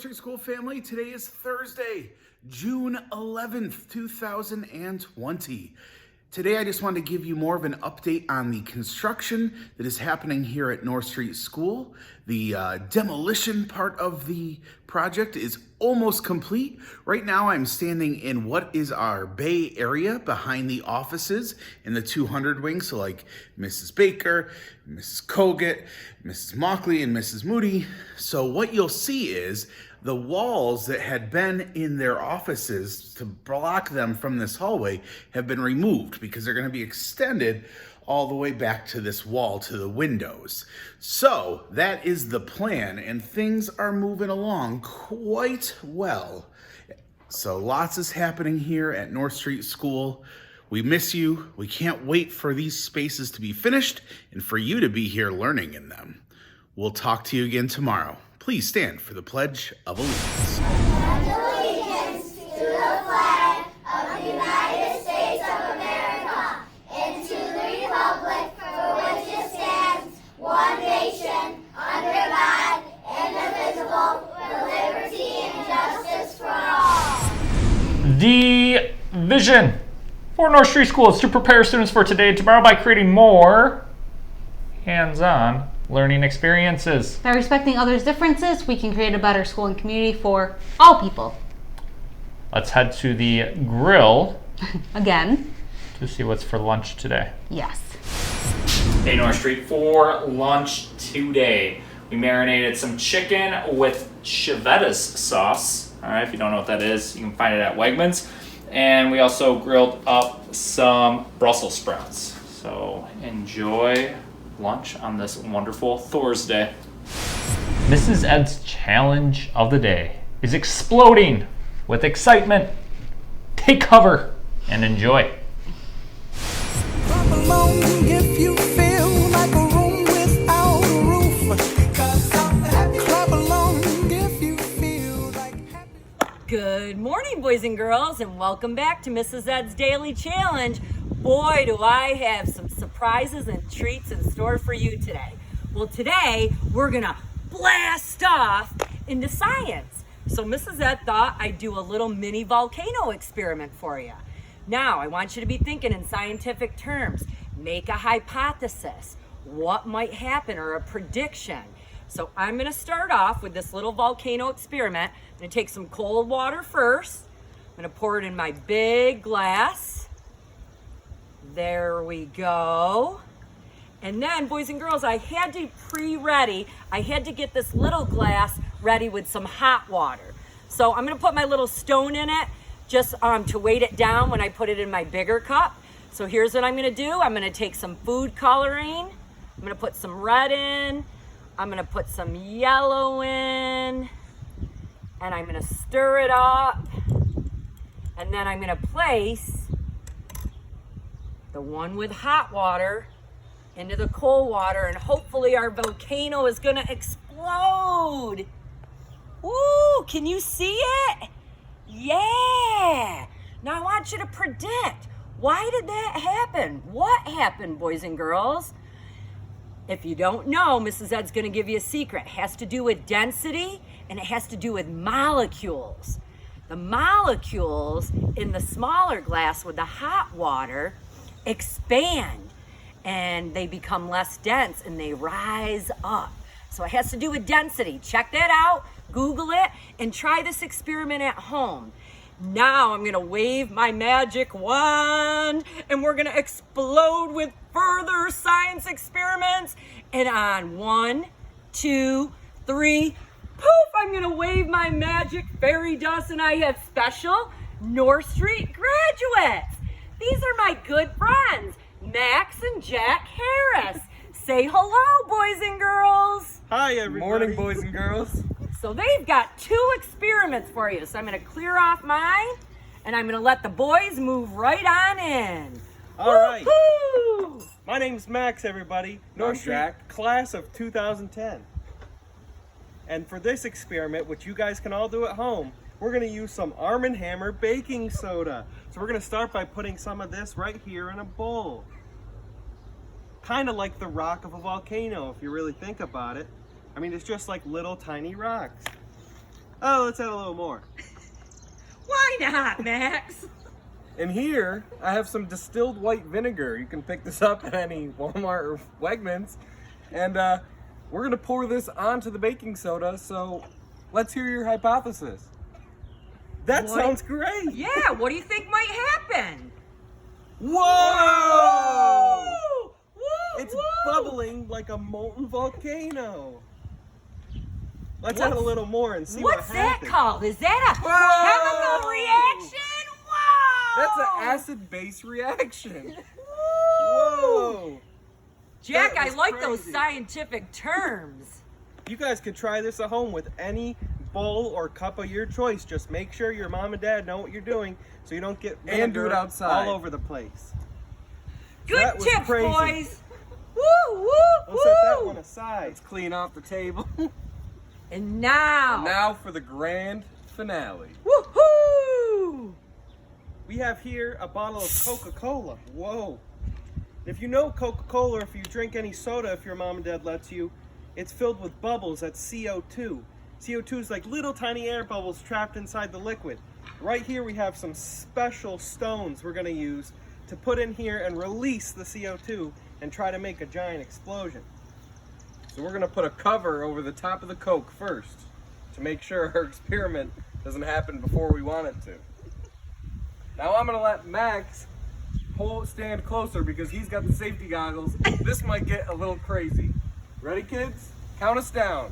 North Street School family. Today is Thursday, June 11th, 2020. Today I just wanted to give you more of an update on the construction that is happening here at North Street School. The demolition part of the project is almost complete. Right now I'm standing in what is our bay area behind the offices in the 200 wing. So like Mrs. Baker, Mrs. Kogut, Mrs. Mockley, and Mrs. Moody. So what you'll see is the walls that had been in their offices to block them from this hallway have been removed because they're going to be extended all the way back to this wall to the windows. So that is the plan, and things are moving along quite well. So lots is happening here at North Street School. We miss you. We can't wait for these spaces to be finished and for you to be here learning in them. We'll talk to you again tomorrow. Please stand for the Pledge of Allegiance. Pledge allegiance to the flag of the United States of America and to the republic for which it stands, one nation, under God, indivisible, with liberty and justice for all. The vision for North Street School is to prepare students for today and tomorrow by creating more hands-on learning experiences. By respecting others' differences, we can create a better school and community for all people. Let's head to the grill Again. to see what's for lunch today. Yes. Hey North Street, for lunch today, we marinated some chicken with Chevetta's sauce. All right, if you don't know what that is, you can find it at Wegmans. And we also grilled up some Brussels sprouts. So enjoy lunch on this wonderful Thursday. Mrs. Ed's challenge of the day is exploding with excitement. Take cover and enjoy. Clap along if you feel like a room without a roof. Clap along if you feel like happy. Good morning, boys and girls, and welcome back to Mrs. Ed's Daily Challenge. Boy, do I have some surprises and treats in store for you today. Well, today we're gonna blast off into science. So Mrs. Ed thought I'd do a little mini volcano experiment for you. Now, I want you to be thinking in scientific terms. Make a hypothesis. What might happen or a prediction. So I'm gonna start off with this little volcano experiment. I'm gonna take some cold water first. I'm gonna pour it in my big glass. There we go. And then, boys and girls, I had to I had to get this little glass ready with some hot water. So I'm gonna put my little stone in it just to weight it down when I put it in my bigger cup. So here's what I'm gonna do. I'm gonna take some food coloring. I'm gonna put some red in. I'm gonna put some yellow in. And I'm gonna stir it up. And then I'm gonna place the one with hot water into the cold water, and hopefully our volcano is gonna explode. Ooh, can you see it? Yeah. Now I want you to predict, why did that happen? What happened, boys and girls? If you don't know, Mrs. Ed's gonna give you a secret. It has to do with density, and it has to do with molecules. The molecules in the smaller glass with the hot water expand and they become less dense and they rise up. So it has to do with density. Check that out, Google it, and try this experiment at home. Now I'm gonna wave my magic wand and we're gonna explode with further science experiments. And on 1, 2, 3, poof, I'm gonna wave my magic fairy dust, and I have special North Street graduates. These are my good friends, Max and Jack Harris. Say hello, boys and girls. Hi, everybody. Morning, boys and girls. So they've got 2 experiments for you. So I'm gonna clear off mine, and I'm gonna let the boys move right on in. All right. Woo-hoo! My name's Max, everybody. North Street class of 2010. And for this experiment, which you guys can all do at home, we're gonna use some Arm & Hammer baking soda. So we're gonna start by putting some of this right here in a bowl. Kind of like the rock of a volcano, if you really think about it. I mean, it's just like little tiny rocks. Oh, let's add a little more. Why not, Max? And here, I have some distilled white vinegar. You can pick this up at any Walmart or Wegmans. And we're gonna pour this onto the baking soda, so let's hear your hypothesis. That What? sounds great. Yeah, what do you think might happen? Whoa! Woo! It's Woo! bubbling like a molten volcano. Let's add a What's- little more and see What's what that happens. called? Is that a chemical reaction? That's Whoa! an acid-base reaction. Whoa! Whoa! Jack, That I was like those crazy. scientific terms. You guys could try this at home with any bowl or cup of your choice. Just make sure your mom and dad know what you're doing so you don't get And do it vinegar outside. all over the place. Good That was tips, crazy. boys. Woo, woo, We'll set that woo. one aside. Let's clean off the table. And now, Now for the grand finale. woohoo! We have here a bottle of Coca-Cola. Whoa. If you know Coca-Cola, if you drink any soda, if your mom and dad lets you, it's filled with bubbles. That's CO2. CO2 is like little tiny air bubbles trapped inside the liquid. Right here we have some special stones we're going to use to put in here and release the CO2 and try to make a giant explosion. So we're gonna put a cover over the top of the Coke first to make sure our experiment doesn't happen before we want it to. Now I'm gonna let Max stand closer because he's got the safety goggles. This might get a little crazy. Ready, kids? Count us down.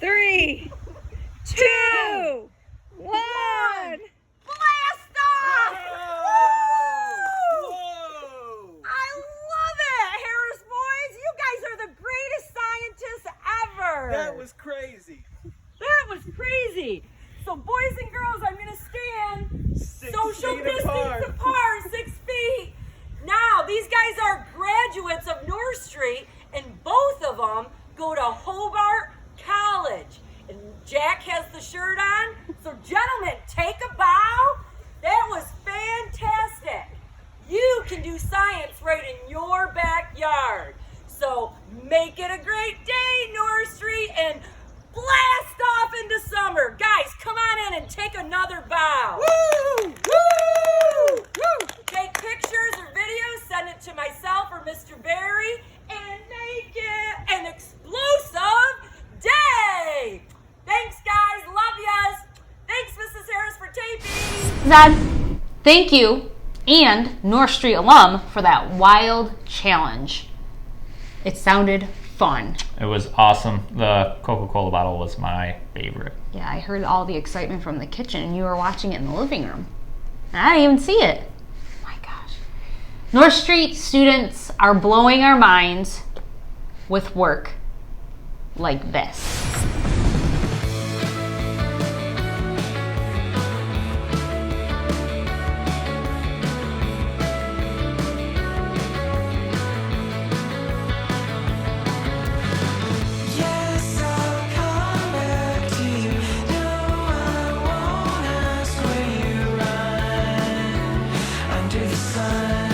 3, 2, 1. Blast off! Whoa! I love it, Harris boys. You guys are the greatest scientists ever. That was crazy. That was crazy. So, boys and girls, I'm gonna stand 6 social feet distance apart, 6 feet. Now, these guys are graduates of North Street, and both of them go to Hobart College. And Jack has the shirt on. So, gentlemen, take a bow. That was fantastic. You can do science right in your backyard. So, make it a great day, North Street, and blast off into summer. Guys, come on in and take another bow. Woo! Woo! Woo! Take pictures or videos, send it to myself or Mr. Barry, and make it an explosive day. Thanks, guys. Love yas. Thanks, Mrs. Harris, for taping. Zed, thank you and North Street alum for that wild challenge. It sounded fun. It was awesome. The Coca-Cola bottle was my favorite. Yeah, I heard all the excitement from the kitchen and you were watching it in the living room. And I didn't even see it. Oh my gosh. North Street students are blowing our minds with work like this. Yes, I'll come back to you. No, I won't ask where you run under the sun.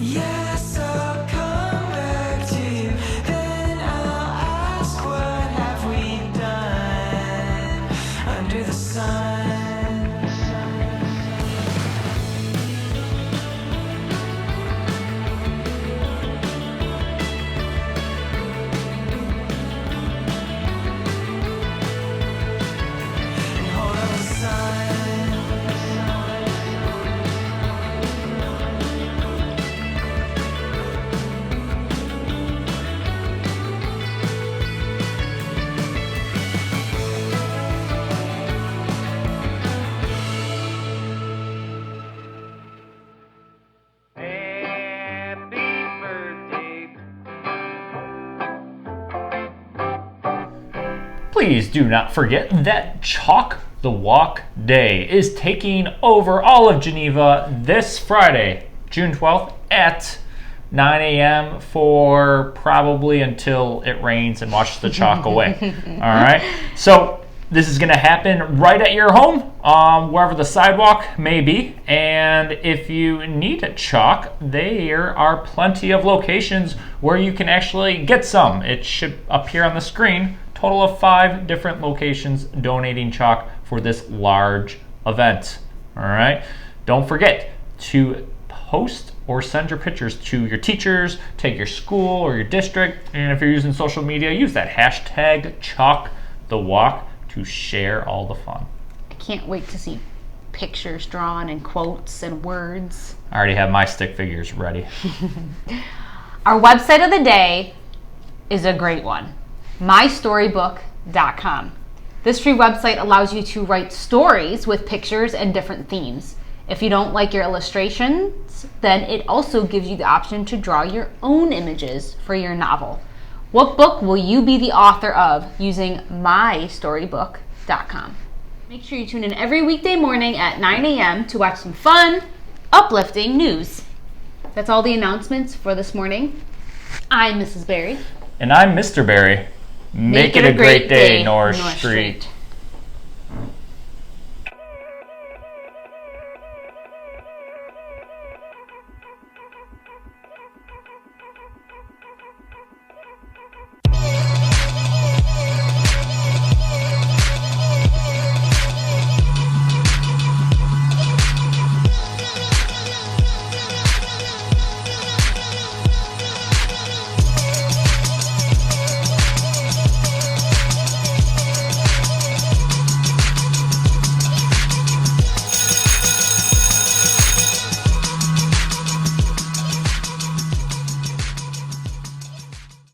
Yes, I'll come back to you. Then I'll ask, what have we done under the sun? And hold on the sun. Please do not forget that Chalk the Walk Day is taking over all of Geneva this Friday, June 12th at 9 a.m. for probably until it rains and washes the chalk away. All right. So this is going to happen right at your home, wherever the sidewalk may be. And if you need a chalk, there are plenty of locations where you can actually get some. It should appear on the screen Total of 5 different locations donating chalk for this large event. All right. Don't forget to post or send your pictures to your teachers, take your school or your district, and if you're using social media, use that hashtag #ChalkTheWalk to share all the fun. I can't wait to see pictures drawn and quotes and words. I already have my stick figures ready. Our website of the day is a great one, mystorybook.com. This free website allows you to write stories with pictures and different themes. If you don't like your illustrations, then it also gives you the option to draw your own images for your novel. What book will you be the author of using mystorybook.com? Make sure you tune in every weekday morning at 9 a.m. to watch some fun, uplifting news. That's all the announcements for this morning. I'm Mrs. Berry. And I'm Mr. Berry. Make it a great day, North Street.